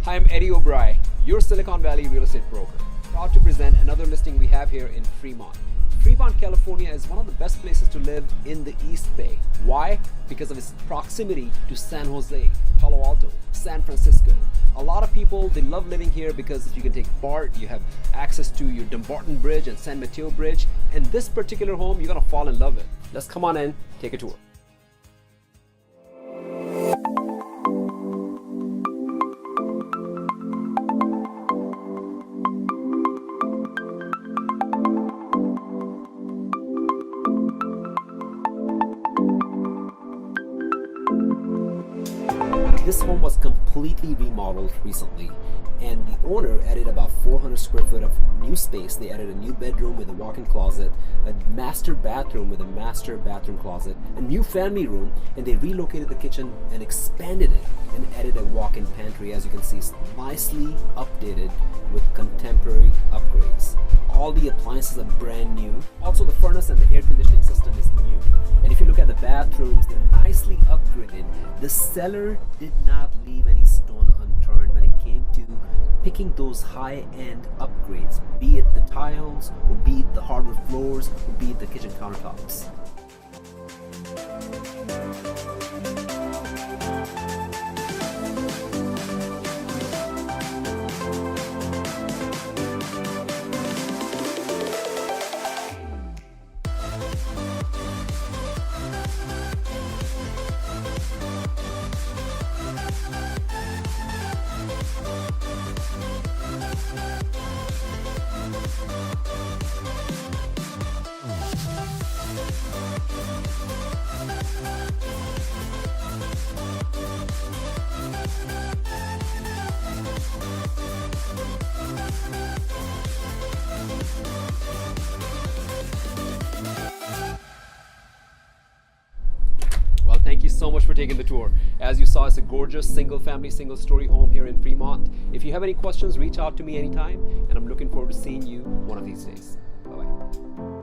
Hi, I'm Eddie Oberoi, your Silicon Valley real estate broker. Proud to present another listing we have here in Fremont. Fremont, California is one of the best places to live in the East Bay. Why? Because of its proximity to San Jose, Palo Alto, San Francisco. A lot of people, they love living here because you can take BART, you have access to your Dumbarton Bridge and San Mateo Bridge, and this particular home, you're gonna fall in love with. Let's come on in, take a tour. This home was completely remodeled recently, and the owner added about 400 square foot of new space. They added a new bedroom with a walk-in closet, a master bathroom with a master bathroom closet, a new family room, and they relocated the kitchen and expanded it and added a walk-in pantry. As you can see, it's nicely updated with contemporary upgrades. All the appliances are brand new. Also, the furnace and the air conditioning system is new. And if you look at the bathrooms, they're nicely upgraded. The seller did not leave any stone unturned when it came to picking those high-end upgrades, be it the tiles, or be it the hardwood floors, or be it the kitchen countertops. Thank you so much for taking the tour. As you saw, it's a gorgeous single-family, single-story home here in Fremont. If you have any questions, reach out to me anytime, and I'm looking forward to seeing you one of these days. Bye-bye.